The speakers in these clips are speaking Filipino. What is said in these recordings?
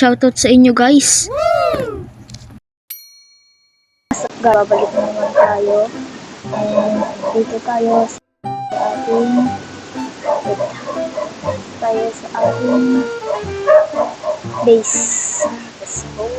shoutout sa inyo guys. Babalik na naman tayo. And dito tayo sa ating base. Let's go.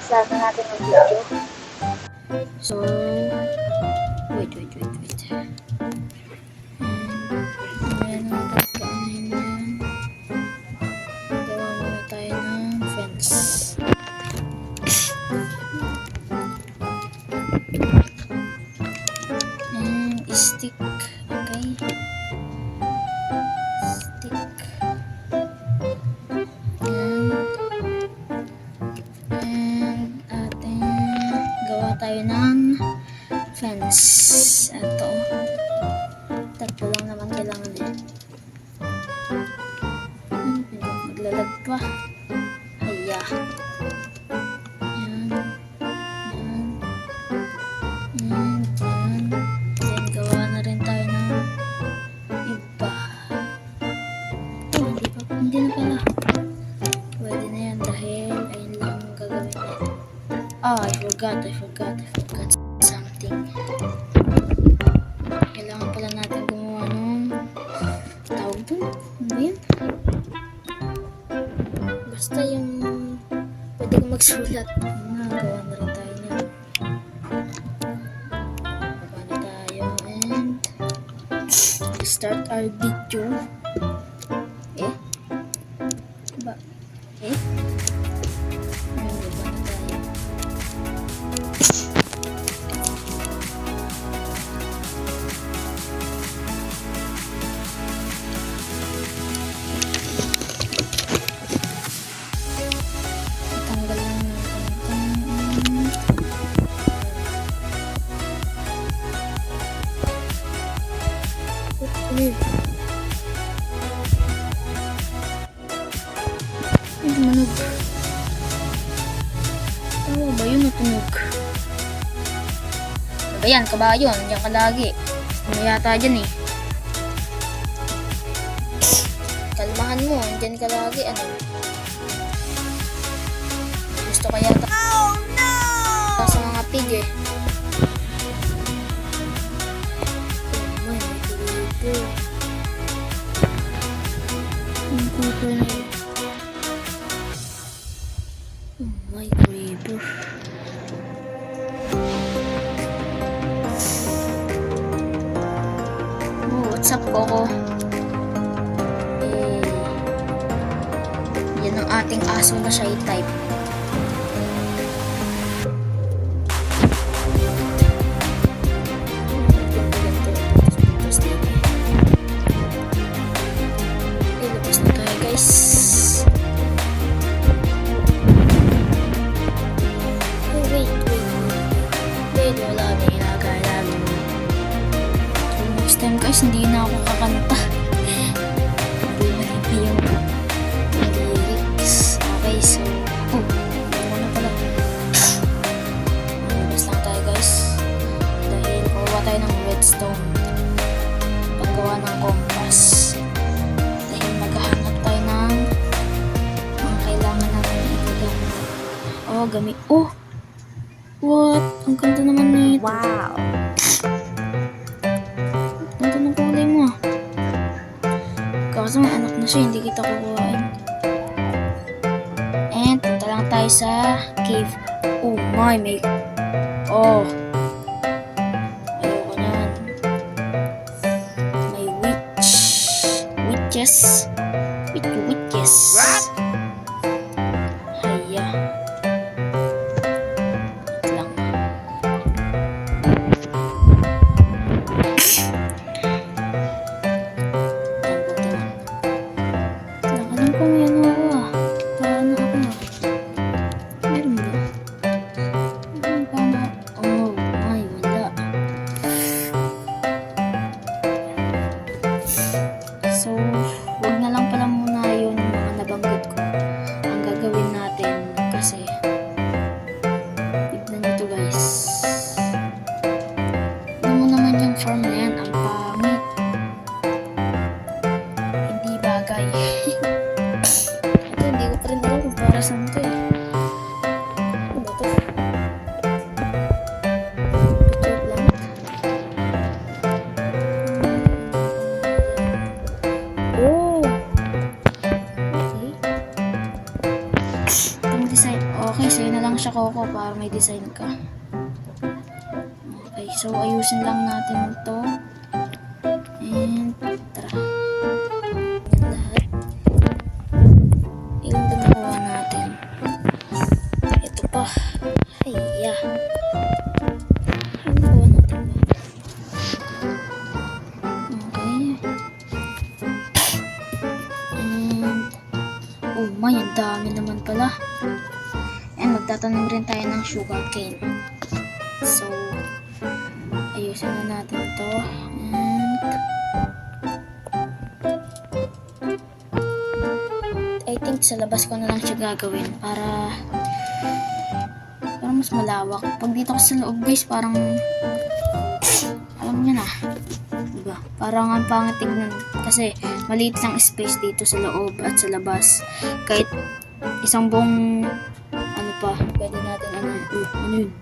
Start na natin ang video. So, wait. Ayan natin kaanin yan. Gawa muna tayo ng fence. And stick. Okay. Stick. And ating gawa tayo ng fence. Ito. Tatlo lang naman kailangan eh. Naglalag pa. Haya. Yan. Then gawa na rin tayo ng iba. Oh, hindi na pala. Pwede na yan dahil ayun lang ang gagawin natin. I forgot something. Kailangan pala natin gumawa ng tawag dun. Ano ba yun? Basta yung pwede kong magsulat. Gawa na rin tayo niyan. Gawa na tayo and start our video. Ba? Ayun, gawa na tayo. Tanggalin natin Ay, manog. Tawa ba yun natunog? Ano ba yan? Kabayo. Nandiyan ka lagi. Ano yata dyan eh. Kalmahan mo. Nandiyan ka lagi. Ano? Gusto ka yata. Oh no! Sa mga pig eh. Oh my God. Ang kuko na yun. Oh my creeper. Oh, what's up, Coco? Yan ang ating aso na siya i-type. Ilabas na tayo, guys. Wait, wala na ginagaya namin. So, next time guys, hindi na ako kakanta. Hindi yung lyrics. Okay, so, ano na pala. Labas lang tayo guys. Dahil kuha tayo ng redstone. Paggawa ng compass. Dahil maghahanap tayo ng mga kailangan natin igagamit. Oh, gamit. Oh! What? Ang ganda naman nito. Wow! Ang ganda ng kulay mo. Kaso may anak na siya, hindi kita kukuhain. And punta lang tayo sa cave. Oh my, may... Oh! Ayoko yan. May witch. Witches. Witches. What? Haya. So, wag na siya, Coco, para may design ka. Okay, so ayusin lang natin ito. And tara. Yan lahat. Ilan ba nakuha natin? Ito pa. Hiya. Ano nakuha natin ba? Okay. And oh my, ang dami naman pala. And magtatanim rin tayo ng sugarcane. So, ayusin na natin ito. And I think sa labas ko na lang siya gagawin para mas malawak. Pag dito ko sa loob, guys, parang alam niyo na. Diba? Parang ang pangit tignan. Kasi maliit lang space dito sa loob at sa labas. Kahit isang buong ano pa, pwede natin ano yun?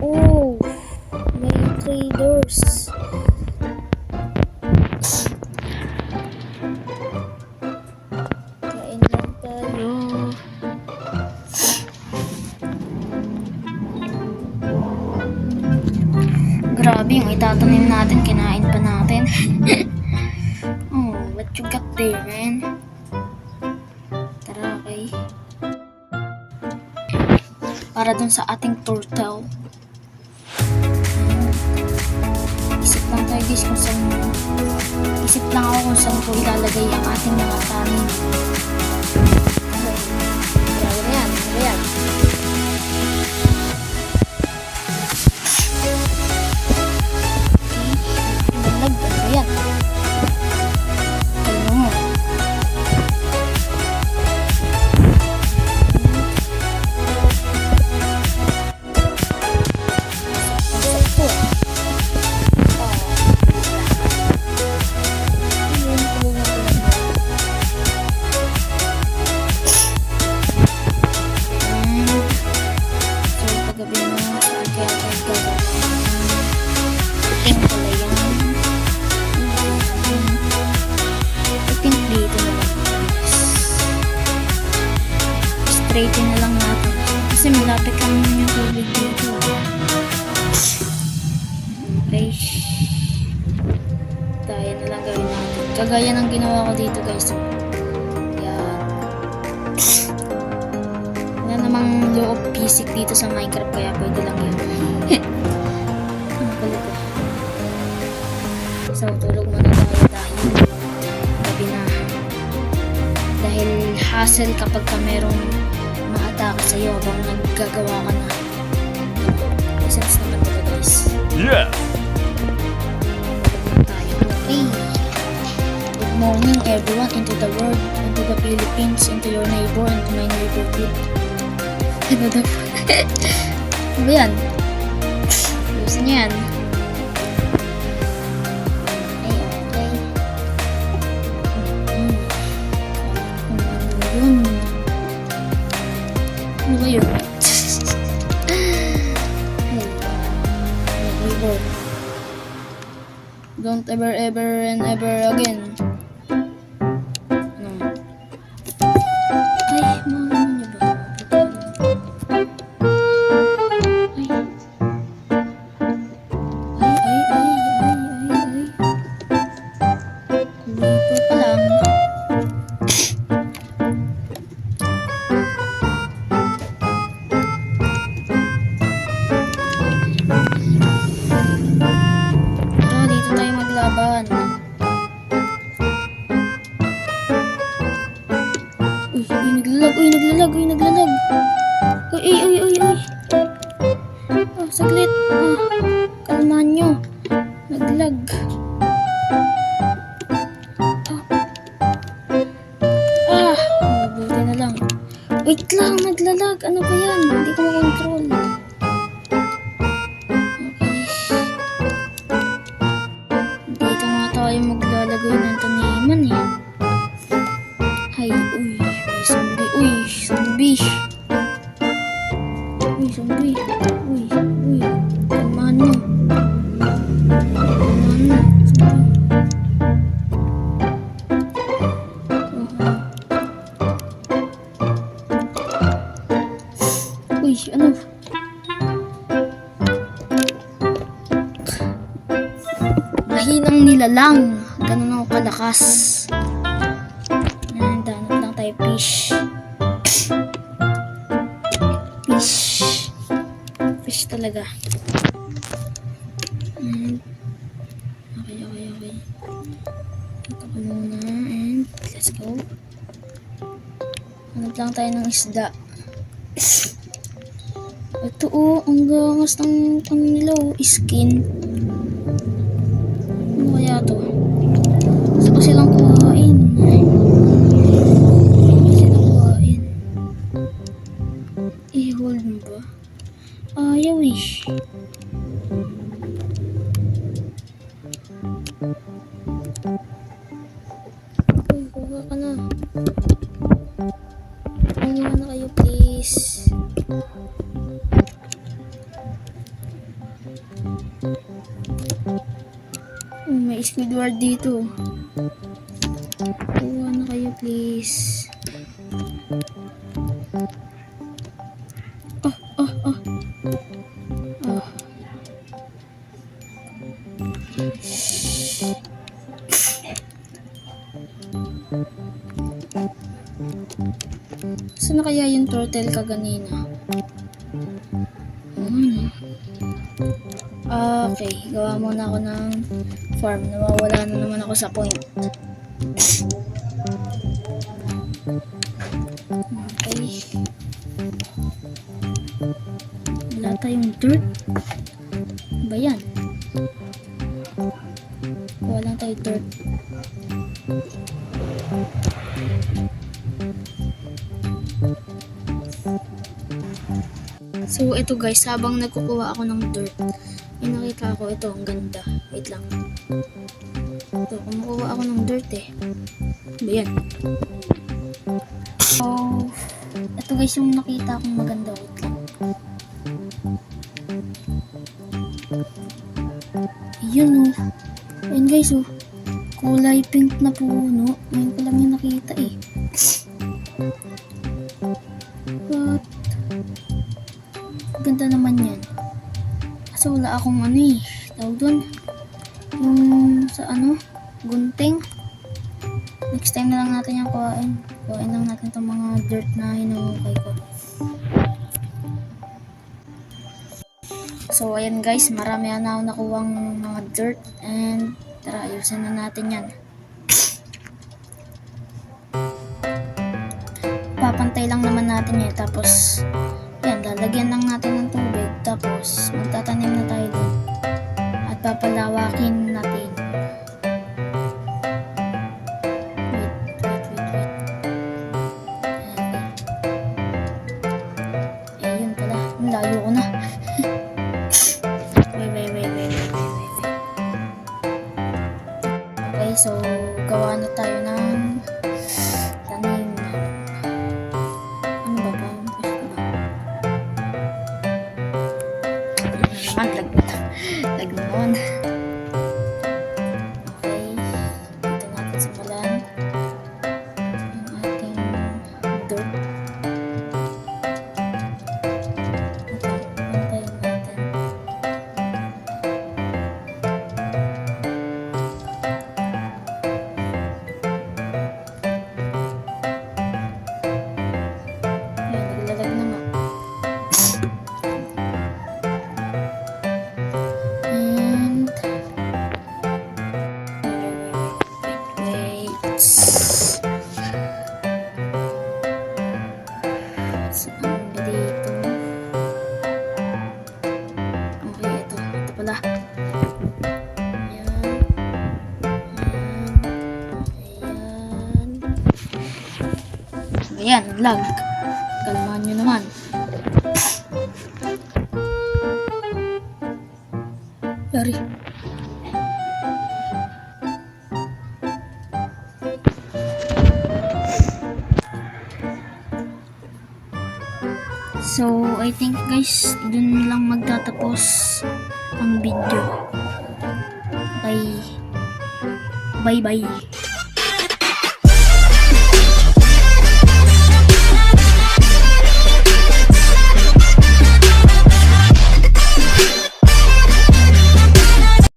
Oh, may traders. Kain lang tayo. Grabe yung itatanim natin, kinain pa natin. Oh, what you got there, man? Tara, okay. Para dun sa ating turtle. Isip lang tayo, guys, kung saan. Isip lang ako kung saan ko ilalagay ang ating mga tanim. Okay. Grabe na yan. Ano yan? Ayan. Ano mo? Straighten na lang natin. Kasi malapit lang yung tubig dito. Okay. Tayo na lang gawin natin. Kagaya ng ginawa ko dito, guys. Yan. Wala namang law of physics dito sa Minecraft, kaya pwede lang yun. Ang kulit ko. So, tulog muna tayo dahil gabi na. Dahil hassle kapag ka merong maatake sa'yo habang naggagawa ka na. Sense naman ito, guys. Yeah! Tayo. Okay. Good morning, everyone, into the world, into the Philippines, into your neighbor, and to my neighborhood. Ano daw? Ano ba yan? Ayusin niyo yan. Okay. Ano ba yun? Don't ever and ever again. Ano? Ay, mga ano ba? Ay. Dito pa lang. Laban. Naglalag. Uy. Oh, saglit. Kalmahan nyo. Naglag. Buti na lang. Wait lang, naglalag. Ano ba yan? Hindi ko makontrol. Tayo maglalagay ng taniman eh. Hay, may zombie. Zombie. Kalmahan mo. sila lang. Ganun ako kalakas. Yan, danap lang tayo fish. Fish talaga. And, okay. Ito ko muna and let's go. Hanap lang tayo ng isda. Ito ang gangas ng nila skin. Ano kaya to? Gusto ko silang kuhain. I-hold mo ba? Ayaw eh. Uy, kuha ka na. Kuha na kayo please. May Squidward dito. Kuha na kayo please. Saan na kaya yung turtle kaganina? Okay, gawa muna ako ng farm. Nawawala na naman ako sa point. Okay. Wala tayong dirt. Ba yan? Wala tayong dirt. So, ito guys, habang nagkukuha ako ng dirt, may nakita ako ito, ang ganda. Wait lang. Ito, kumukuha ako ng dirt eh. Ba yan? So, ito guys yung nakita akong maganda. Wait lang. Yun oh. Ayun guys oh. Kulay pink na puno. Ngayon ko lang yung nakita eh. What? Ganda naman yan. Kasi wala akong ano eh. Tawag doon. Yung sa ano. Gunting. Next time na lang natin yung kuhain. Kuhain lang natin itong mga dirt na hinukay ko. So ayan guys. Marami na ako nakuwang mga dirt. And tara ayusin na natin yan. Papantay lang naman natin yan. Tapos yan, lalagyan lang natin ng tubig. Tapos, magtatanim na tayo dun. At papalawakin natin. Wait. Eh, yun pala. Ang layo ko na. Wait. Okay, so, gawa na tayo ng tanim. Ano ba? Lag naman. Okay. Dito natin simulan ang ating dirt. Okay. Pantayin natin. Ayan, naglalag naman. Saan ba dito? Okay, ito pala. Ayan, lag. Kalmahan nyo naman. Yari. So, I think guys, dun lang magtatapos ang video. Bye. Bye-bye.